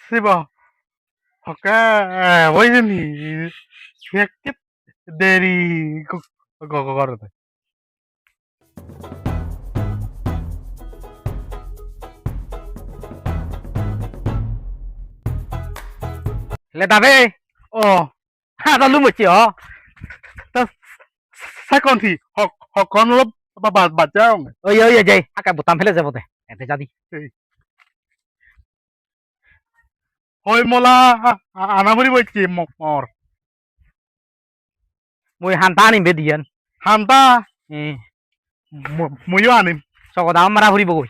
Sibo, hoặc với gì việc tiếp đề đi có rồi. Là ta về, tao luôn một triệu, ta sai con thì họ con nó bà cháu. ওই ওই ওই, যাই আকা বোতাম ফেলে যাবো এতে যা দি Hồi mola anamuri বলছি মর মুই হান্তা আনিম বে দিয়ান হান্তা এ মইও আনিম সকদা মারা ফুরিব কই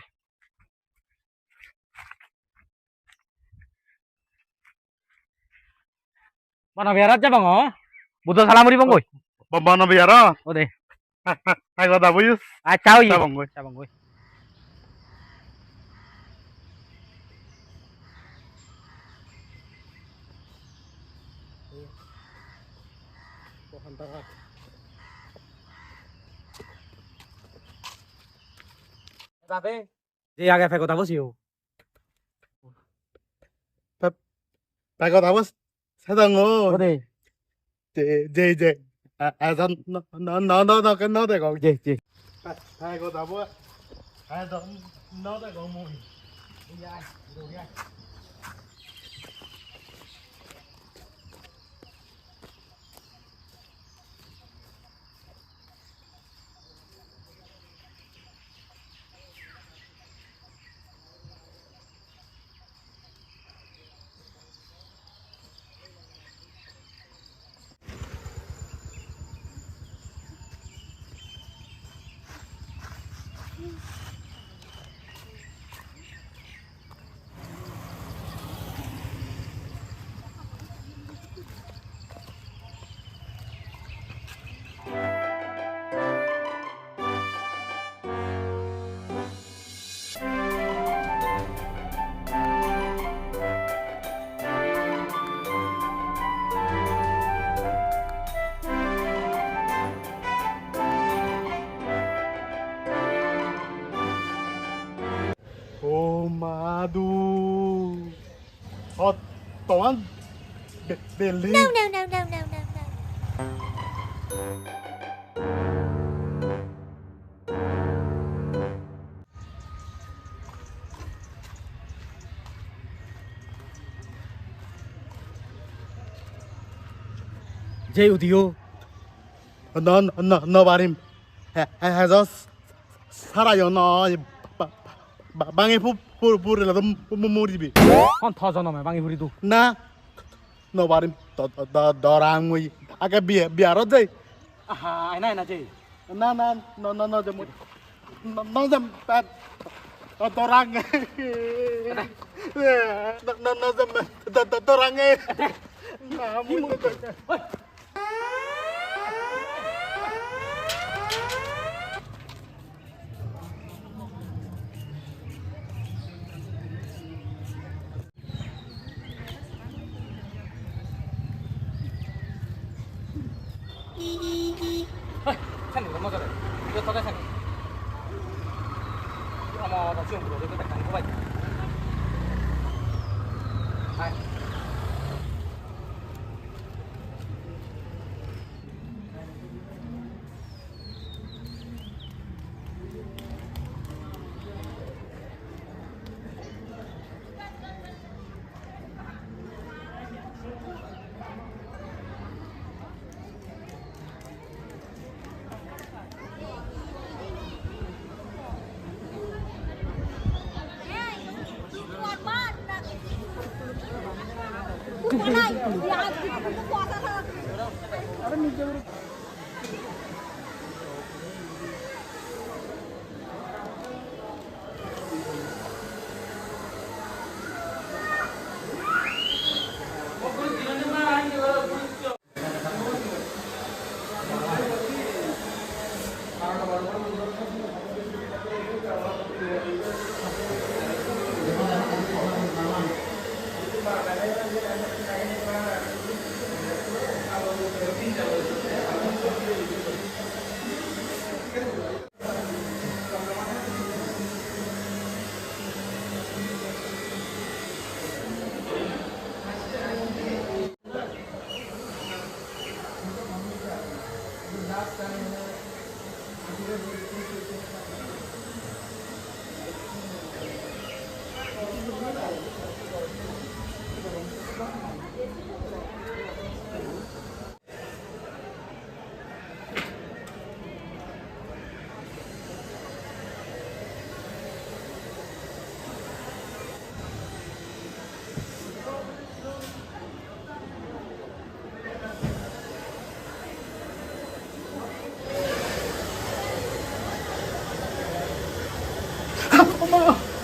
বানা বেরাত যাবাং বুদ্ধ সালাম ফুরিব কই বানাবি আর ও দে আই কথা বুঝিস আচ্ছা ওই যাবাং কই যাবাং কই যাবে যে আগে ফে কথা বসিও তাই কথা বুঝ সাদাং ও দে যে আজন ন দে গো যে যে তাই কথা বুঝ আজন ন দে গো মুই Madu. Toan Beli. No, no, no, no, no, no, no. যে উদিও No barim. Hazos Sarayo no Bangi pur la muribi. কোন থ জনমে ভাঙি ফুরি দু Na no barim dorang mui aga biarot dai. আহা আইনা আইনা যে No de mu. No de pat dorang. No de dorang. Na mu 산이 너무 잘해. 이거 더 산이. 어머, 나 지금 물어. 이거 딱 가는 거 봐. 아.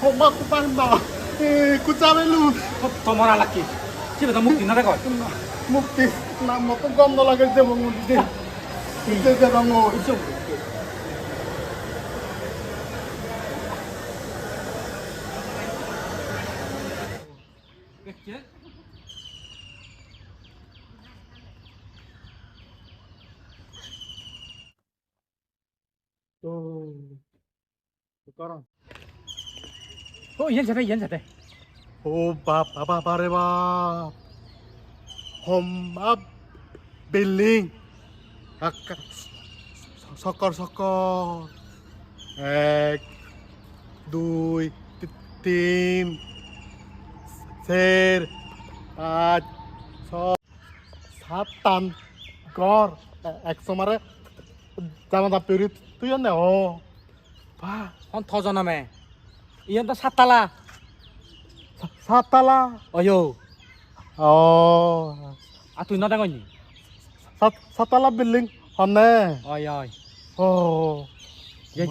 엄마 kupanda. Kucabelu. তোমার আলাকি কি বেটা মুক্তি না রে কয় Mukti. Nama tu gom no lagi je bangun di. Ide je bangun. দেখছে Oh. Sekarang. ও ইয়েন সাথে Oh, bapa re bap. Homma billing. Akka. Sokor. Ek. Dui. Tin. Ser. Paঁচ. ছয়. সাতান. গর. একশো মারে. জামাতা পেরি তুই নে ও. বাহ. হন থজনমে ইয়েন তো সাততালা সাততলা. অয়ো Oh. আর তুই না ডাঙনি Sattala building honne. অয় Oh. যে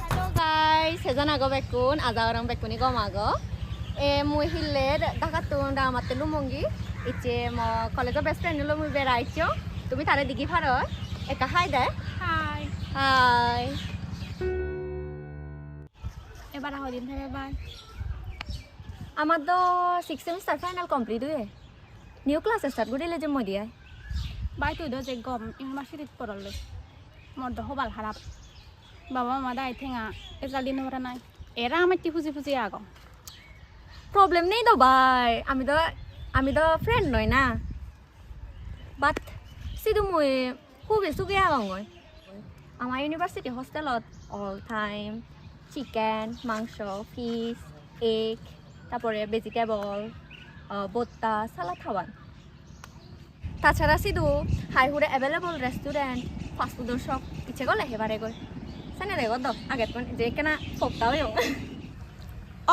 Hello guys, sejan ago bekun, aja orang bekuni gom ago. Mui hiler dakatun ramate lumongi. Iche mo college best friend lo mui beraicho. Tumi tare digi pharo. Eka hi de. Hi Hi. এবার হদিন থেকে এবার Amar do 6th semester final complete huye. New class start gudile je moi diai. বাই তুই যে গম ইউনিভার্সিটিত পড়লে মোর দেহ বাল খারাপ বাবা মা দাই ঠেঙা এজাল দিন ওরা নাই এরা আমার টি ফুজি আগ Problem nei do bhai. Ami do friend noi na. But sidu moi hubi sugi agongoi. Amar university hostelot all time chicken, mangsho, fish, egg, তারপরে ভেজিটেবল, বোত্তা, সালাদ খাওয়ান। তাছাড়া সিধু হাইহুরে অ্যাভেলেবল রেস্টুরেন্ট ফাস্টফুডের সব ইচ্ছে করলে হেবারে গই সানে রে গদ আগে কোন যে কেনা ফোকতাও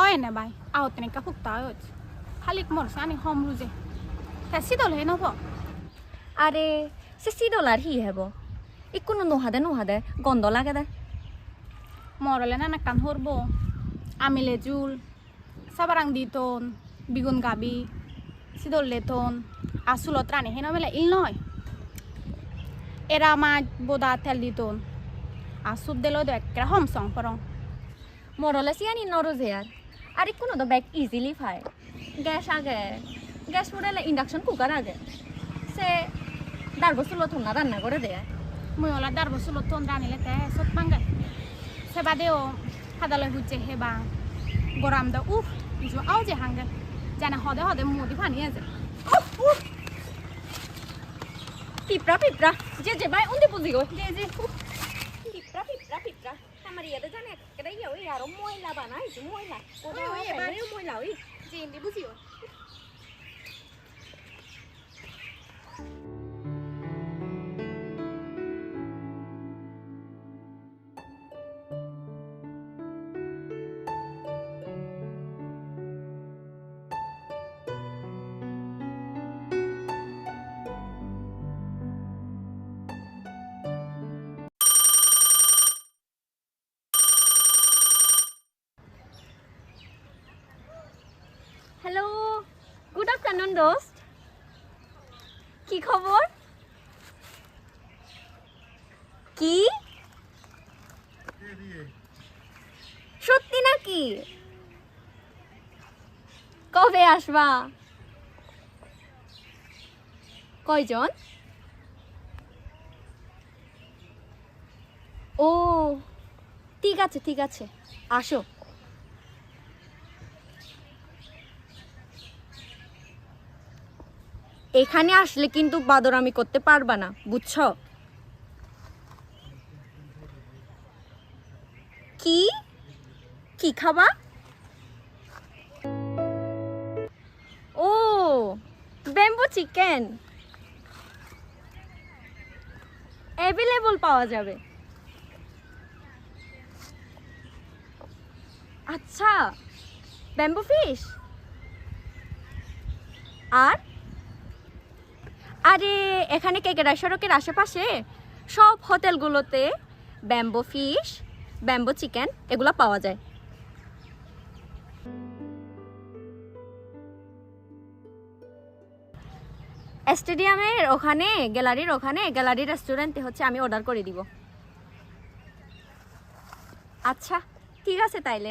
অয় নে বাই আহত নেকা ফুকতা হচ্ছে খালি মোর সানি হম রুজে হেসি দল হে নব আরে সে $60 হি হেব ইকুনো নোহাদে গন্ধ লাগে দে মরলে না না কান হরবো আমিলে জুল সাবারাং দিতন বিগুন গাবি সিদল লেতন আসুলত রানি হেন মেলা ইল নয় এরা মাছ বোদা তেল দিতন আসুপ দিল দো একটা হম সং পরং মরলে সিয়ানি নরোজে আর ইকুনো তো ব্যাগ ইজিলি ফাই গ্যাস ফুটালে ইন্ডাকশন কুকার আগে সে দার বসুলো থুনা রান্না করে দেয় মই ওলা দার বসুলত তন রানিলে তে সত মাঙ্গাই সেবা দেও হাদালয় হুজে হেবা গরম দা উফ ইজু আও যে হাঙ্গে জানা হদে মুদি ফানি আছে পিঁপড়া যে ভাই উন্দি বুঝি গো যে পিঁপড়া আমার ইয়াতে জানে একটা ইয়া ওই আরো ময়লা বানাই যে ময়লা ওই এবারে ময়লা ওই যে ইন্দি বুঝিও হ্যালো গুড আফটারনুন দোস্ত কি খবর কি সত্যি নাকি কবে আসবা কয়জন ও ঠিক আছে আসো। এখানে আসলে কিন্তু বাদর আমি করতে পারবা না, বুঝছো? কি কি খাবা? ও, ব্যাম্বো চিকেন অ্যাভেলেবল পাওয়া যাবে। আচ্ছা, ব্যাম্বো ফিশ আর আরে এখানে কেকেরা সড়কের আশেপাশে সব হোটেলগুলোতে ব্যাম্বো ফিশ, ব্যাম্বো চিকেন এগুলো পাওয়া যায়। স্টেডিয়ামের ওখানে, গ্যালারি রেস্টুরেন্টে হচ্ছে আমি অর্ডার করে দিব। আচ্ছা ঠিক আছে তাইলে।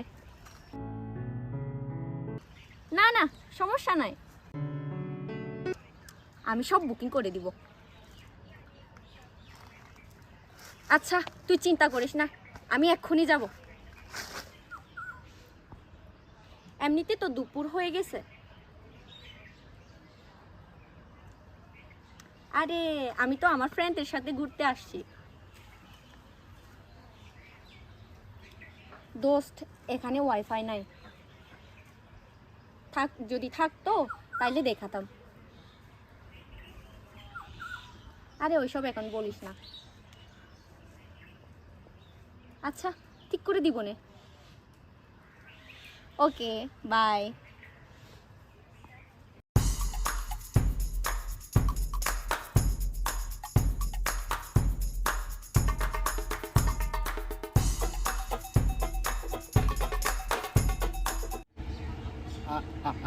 না না সমস্যা নাই, আমি সব বুকিং করে দিব। আচ্ছা তুই চিন্তা করিস না, আমি এক্ষুনি যাব। এমনিতে তো দুপুর হয়ে গেছে। আরে আমি তো আমার ফ্রেন্ডের সাথে ঘুরতে আসছি। দোস্ত এখানে ওয়াইফাই নাই, যদি থাকতো তাইলে দেখাতাম। আরে ওইসব এখন বলিস না। আচ্ছা ঠিক করে দিব নে। Okay bye.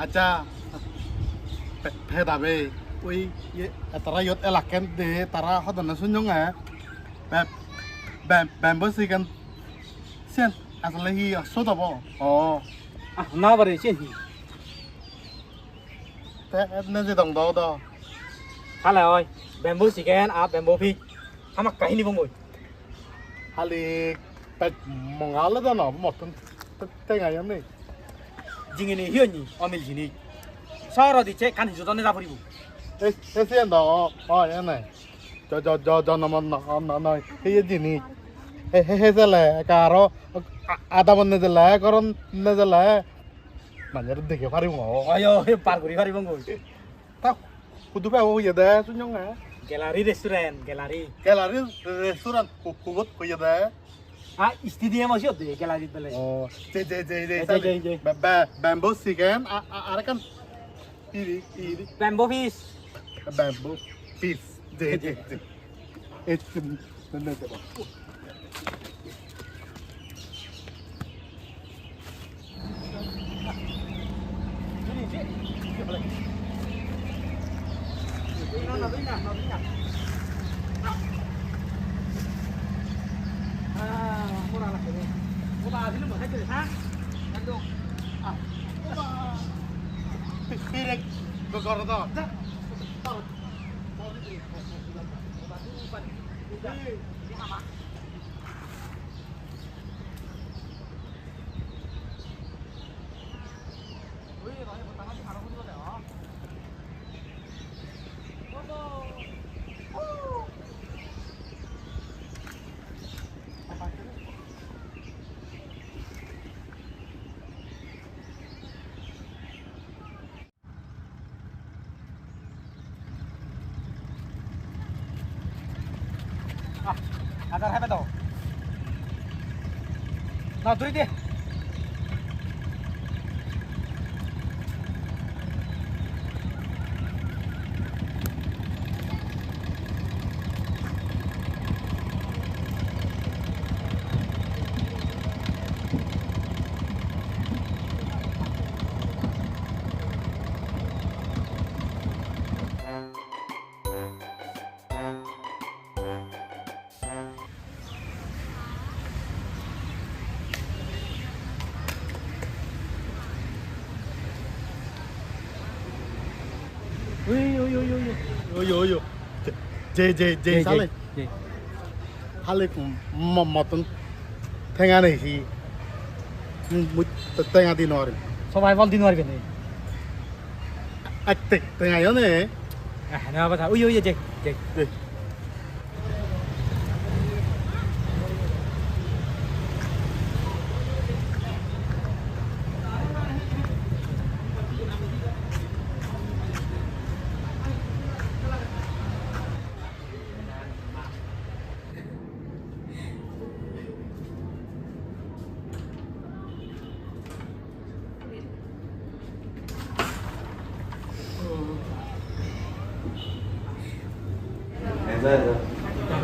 আচ্ছা ভেদাবে ওই তারা ইয়ত এলাকেন দে তারা হদনা শুনজং ব্যাম্বো চিকেন সেন আসলে হি সোদাব ও না বারে চেনি তে নে যে দং দাও দাও হালে ওই ব্যাম্বো চিকেন আর ব্যাম্বো ফিশ আমার কাহিনী বঙ্গই হালি পেট মঙ্গালে দাও না মতন তে গায়াম নেই জিঙিনি হিয়নি অমিল জিনি সর দিছে কানি জনে যা পড়িব এই সেন দাও ও এ নাই জ নমন না নয় এই জিনিস হে জেলে কারো আদা বন্নে জেলে করন নে জেলে মানে দেখে পারিব অয় পার করি পারি বঙ্গই তা কুদুবে ও ইদে শুনজং গ্যালারি রেস্টুরেন্ট গ্যালারি রেস্টুরেন্ট কুবত কইদে স্টেডিয়াম আছে ওতে গ্যালারি বেলে ও যে ব্যাম্বো চিকেন আর কান ইরি ব্যাম্বো ফিশ ব্যাম্বো পিস যে এট নে দেব Pirek gogordo. আদার হবে দাও না তুই দে Yo. J. Sale. Hale mutton ঠেঙা নেছি ঠেঙা দি নরে সবাই বল দিন পারবে না ঠেঙা নে হ্যাঁ না কথা ওই ওই যে যে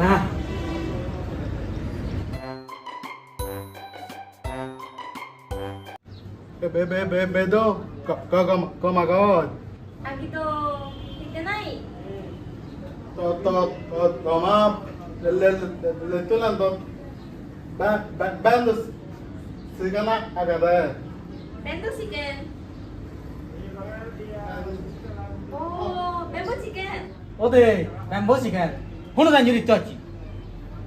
না bedo có mà có Aquí to hindi na eh. to ma le tulan to bando sigana agada Bento chicken. Oh, bento chicken. ওতে ব্যাম্বো চিকেন কোনো জানি দিতে হচ্ছি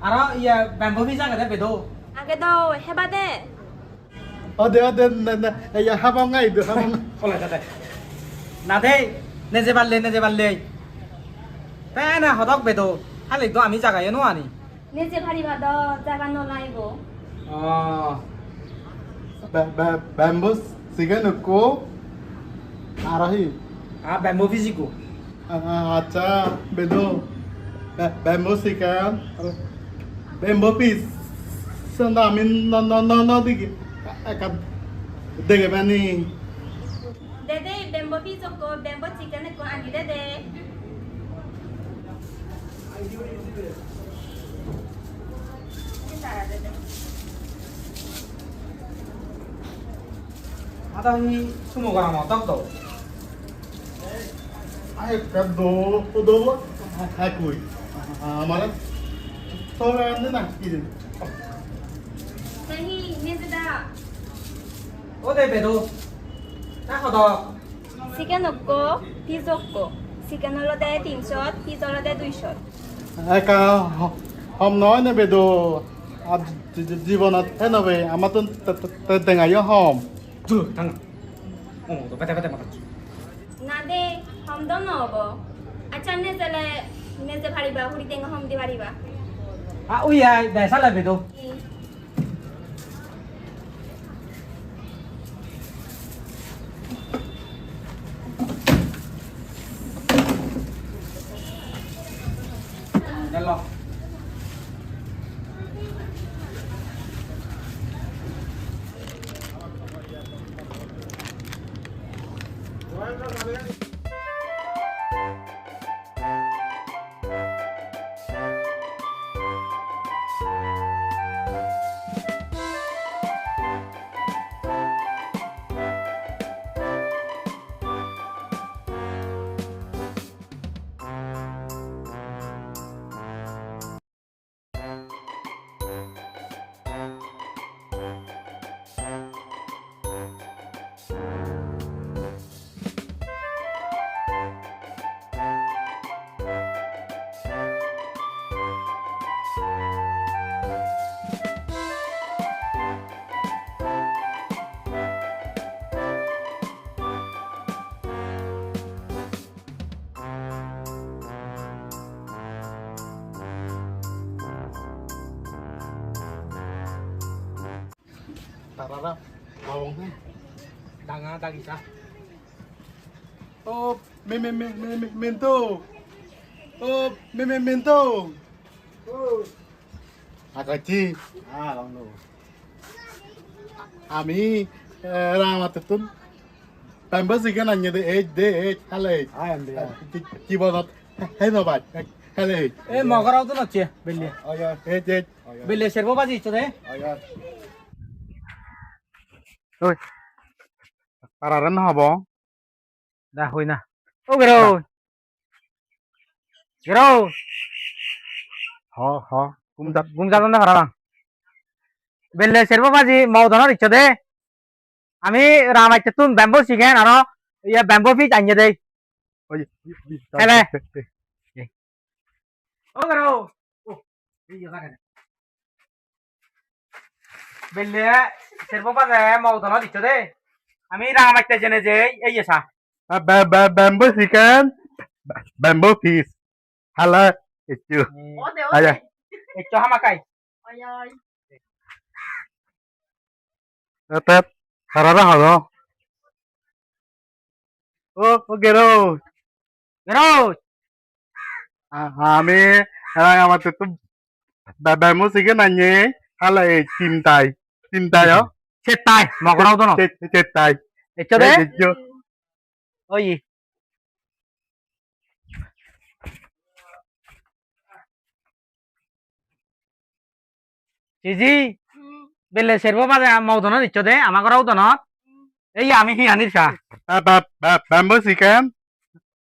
আর ইয়া ব্যাম্বো পিজা কেটে বেদো Ake to heba de. ode ya habang ngai do habang কলা যাতে না দে নেজে পারলে তাই না হদক বেদো খালি তো আমি জাগায় নো আনি Nije bhari ba do jaga no laibo. bamboo sigan ko arahi আর ব্যাম্বো ফিজিকো acha bedo bamboo sigan bamboo piece sanda amin no digi akan dege bani Dede bembo pizza ko bembo chicken ko ani dede. আদা হি Sumo গরম তক তো ay kado do hakui amara sora na kidin Nahi nije da. ওতে বেদো না হদক Chicken ko pizza ko. Chicken holo de 300, pizza holo de 200. eka hom nói ne bedo জীবনত হেনবে আমার তো টেঙাই হম জু থাং ও তো পেতে পেতে মাথা Na de hom do no bo. Acha nije bhari ba huri tenga hom di bhari ba. আ ওই I দেসালা বেদো Hello. tarara bawang ha Danga dagisa. oh mento oh mento oh akachi long no ami ramatutun bamboo sigan anya de hale I am দিয়া জীবনত হেনবাদ hale এ মগরাও তো নচ্ছে বেলে aya বেলে সেরবো বাজি চদে aya oi pararan habo দা হই না ও গরো গরো ha গুমজা না হারা বেলে সেরবো বাজি মৌদনৰ ইচ্ছা আমি রামাইতে তুন ব্যাম্বো চিকেন আর ইয়া ব্যাম্বো ফিশ আনিয়ে দেই oi Hele. ও গরো ও এই জায়গা বেলে শেরবো বাজে মৌদনা দিচ্ছ দে আমি রাঙামাটিতে জেনে যে এই এসা Bamboo chicken, bamboo fish. Hello, it's you. Aja. একটু হামাকাই Tết, sao đó hả đó? Ok đâu. বেরো আমি আমার তো bamboo chicken আনিয়ে হালা এই তিনটায় সেটাই মগরাও তো না চেতাই একটু দে ওই চিজি বেলে শেরবো বাজে মৌদনা দিচ্ছ দে আমার ঘরেও তো না এই আমি হি আনির সা bamboo chicken,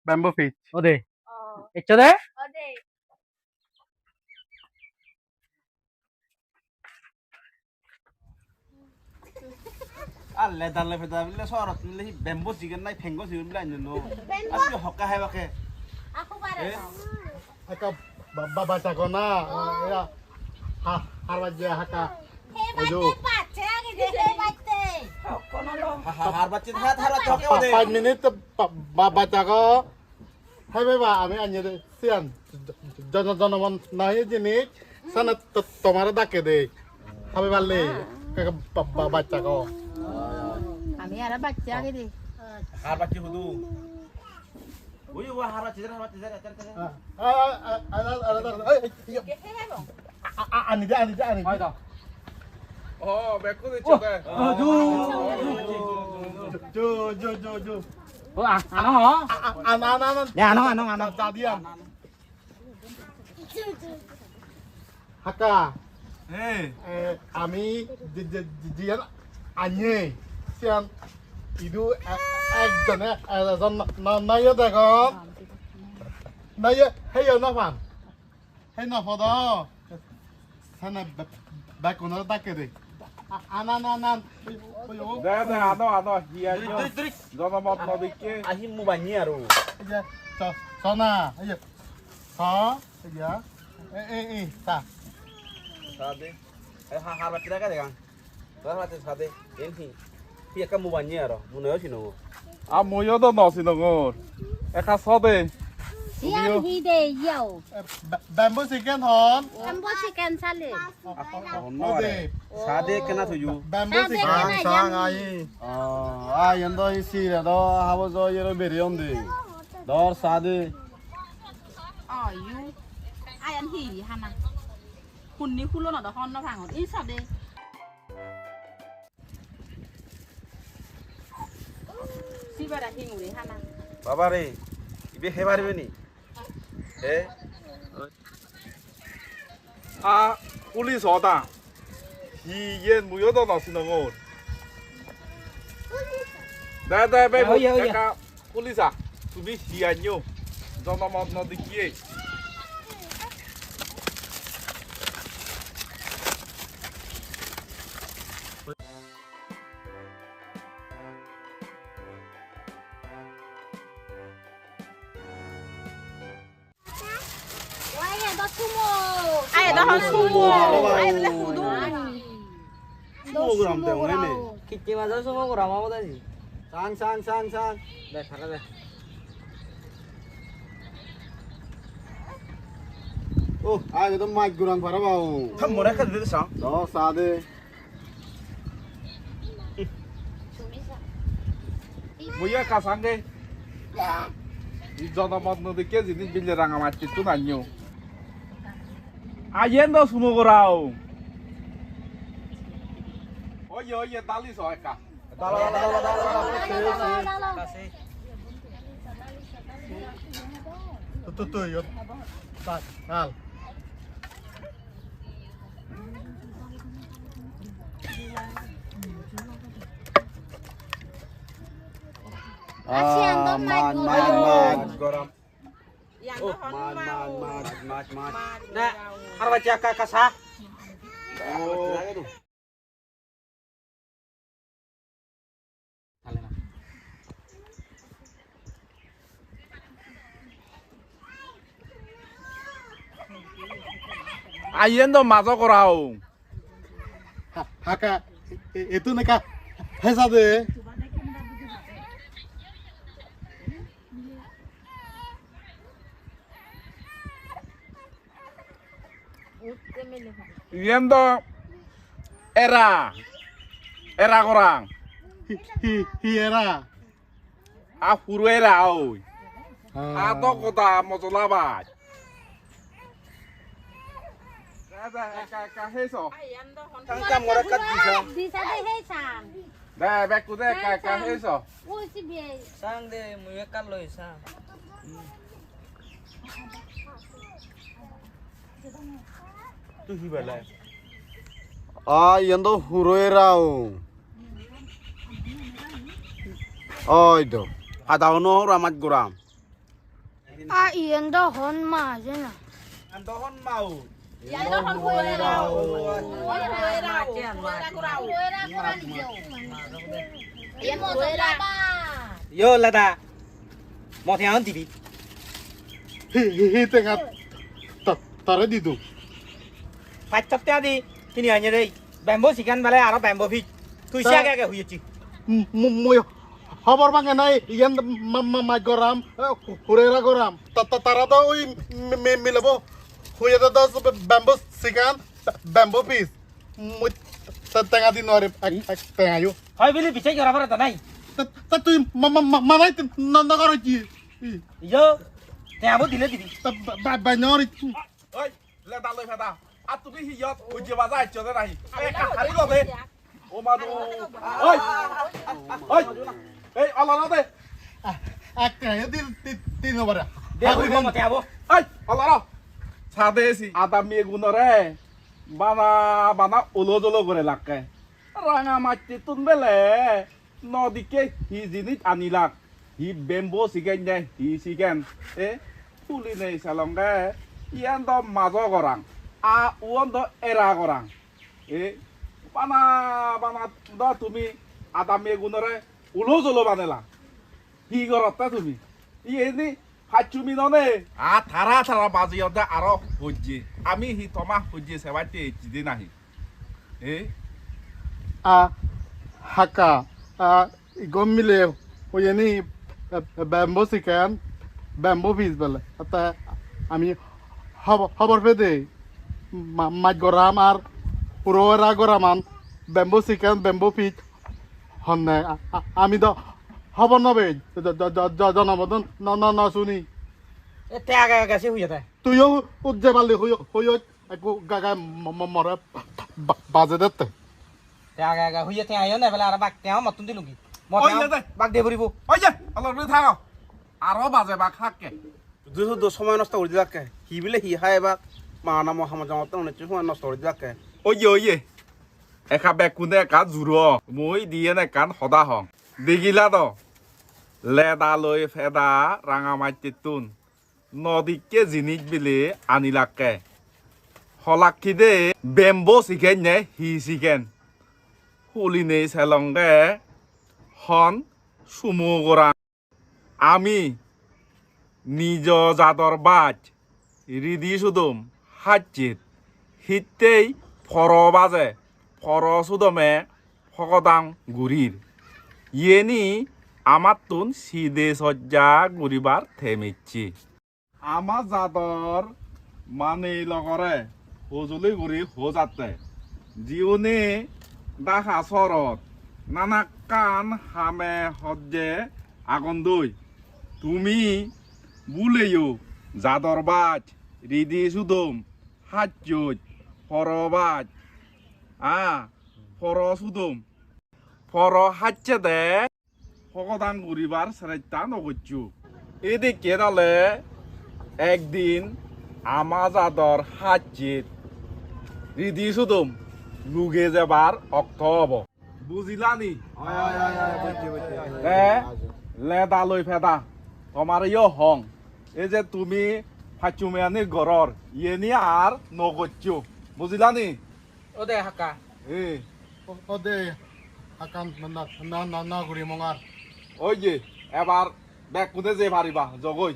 bamboo fish. ও দে একটু দে alle dalle feda bile sorot bile hi bembo chicken nai phengo chicken bile anjeno asli hokka hai bake Aka baca kona ya harbaja haka ojo har bacche har bacche hokke ode 5 minute baca ko hai ba আমি আনিয়ে দে Sean Janman নাই জিনিস সানা তোমার ডাকে দে হবে পারলে বাচ্চা কো আমি আর বাচ্চা আগে দে har bacche hudu oi wa har bacche jara আনি দে হয় তো oh bekku de choke jo ও আনো হ আনা দাদিয়ান হাকা hey আমি জিয়ান আনিয়ে সিয়ান ইদু একজনে এজন নাই দেখো নাই হেই না ফান হেই না ফদ সানা ব্যাকুনার ডাকে দে আনা দে আনো হিয়া জনমত নদীকে ahi mu banyi aro সনা এই যে স এই যে এই তা sade har bacche daga de kan har bacche sade enti hi ka mu banyi aro mu no sino আ ময়তো নসিনগর একা সদে সিয়ান হি দে ইয়ো ব্যাম্বু চিকেন হন এমবো চিকেন সালে ও দে sade kena thuju bamboo chicken sang ai yendo isi do habo zo yero berionde dor sade อ๋อยูไออันหีฮันนะคุณนี่คุณโลนอดฮอนนะพังของอีสับเดซีบาราฮิงูเลยฮันนะ baba re ibe he parbe ni he আ police অদা হিয়েন ময়তো নসিনগর দে বে একা পুলিশা তুমি হিয়ানিও জনমত নদীকে Ay, dah sumo. Ay, boleh kudu. sumo gram te ngene কিচ্ছি মাঝে সময় করা মামা দাজি sang দেখ খারা দেখ oh ay to mic gurang para ba tham mo ka de sang do sade 뭐야 가상게 이 জনমত নদীকে জিনিস বিলে রাঙামাটি তো নাইও আইয়েন তো সুমগরাও ওয়ে দালি সয়কা tuh yo tak nal man goram Yang oh dah man nah harus baca kakasah oh আইয়েন তো মাছ করাও হাকা itu neka hesa de Yendo era orang hiera afuera oi atau kota Mosolabat kaheso Tangkam ngora kat bisa. Bisa deh hei sang. deh beku deh kaheso Ui si biay. sang de muye kaloi sang Tu hibala. Yendo huroerao. Oido. Ada ono ramat goram. Iyan do hon ma jena. Antohon mau. yo lada mo theo đi đi hi tengah tare didu phải chấp theo đi cái này như đây bamboo chỉ cần balai aro bamboo phi tôi xe cái huy chi muy খবর ভাঙে নাই ইয়ান মাই গরাম হুরেরা গরাম তারা তো ওই মিলাব হুয়ে তো দশ bamboo সিগান bamboo piece মুই টেঙা দিন এক টেঙা ইউ হয় বলি বিচে করা পারে তো নাই তা তুই মানাই নগর কি yo theo bố đi lên đi বাই oi lên ta lên ta তুমি হিয়ত বুঝে বাজাই চলে নাই এই কাহারি লবে ও মাদু ওই ওই এই আলাদা দে এক টেঙা তিন ওভারে để bố không mà theo bố এই আলাদা সাদেছি আদা মেগুনরে বানা উলো করে লাগে রাঙা মাটি তুনবেলে নদীকে হি জিনিস আনিলাক হি বেম্বো সিগেন নে হি সিগেন এ ফুলি নেই সালংগে ইয়ান তো মাঝো গরাং উন তো এরা গরাং এ বানা দ তুমি আদা মেগুনরে উলো বানেলা হি গরতা তুমি ইয়েনি হাচুমি ননে থারা বাজিয়তে আরো হজ্জি আমি হি তোমা হজ্জি সেবাইতে জিদি নাহি এ হাকা গম মিলে ওই নি ব্যাম্বো সিকেন ব্যাম্বো পিস বলে তা আমি খবর পেতে মাছ গরাম আর পুরোরা গরামান ব্যাম্বো সিকেন ব্যাম্বো পিস হন আমি তো খবর নবে জনবদন ন শুনি theo cái xe huy thế তুইও যে পারলি হইও একটু গাগায় মরে বাজে দিতে theo cái huy theo ấy này là bạc kéo mà tung đi lùng mà Ôi, theo lên đây. bạc để buri bu ওই যে আল্লাহ রুই থাকো আরো বাজে বা খাকে দুশো দশ সময় নষ্ট করে দিলাকে হিবিলে হি হাই বা মানা মহামা জমাতে অনেক সময় নষ্ট করে দিলাকে ওই একা বেকুনে একা জুর মই দিয়ে নে কান সদা হং দেখিলা তো লেদা লৈ ফেদা রাঙা মাটি তুন নদীকে জিনিস বিলে আনিলাকে হলাকি দে বেম্বো চিকেন নে হি চিকেন হুলি নেই সেলংগে হন সুমো গরা আমি নিজ জাদর বাজ রিদি সুদম হাজিত হিতেই ফর বাজে ফর সুদমে ফকদাং গুরির ইয়েনি আমার তুন সিদে সজ্জা গুরিবার থেমেছি আমার জাদর মানে লগরে হজুলি গুরি হোজাতে জিউনি দাহা সরত নানা কান হামে হজ্জে আগুন দই তুমি বুলেও জাদর বাজ রিদি সুদম হাজ্জুজ ফরবাজ ফর সুদম ফর হাজ্জে দে ফকদান গুরিবার সেরাইতা নগচ্ছু এদিকে দলে একদিন আমাজাদর হাজ্জিত রিদি সুদম লুগে যাবার অক্ত হব বুঝিলানি লেদা লৈ ফেদা তোমার ইয় হং এই যে তুমি ফাচুমিয়ানি গরর ইয়েনি আর নগচ্ছু বুঝিলানি ô đây hakka ও দে আকান না গুড়ি মঙার ওই যে এবার ব্যাগ কোনে যে পারিবা জগই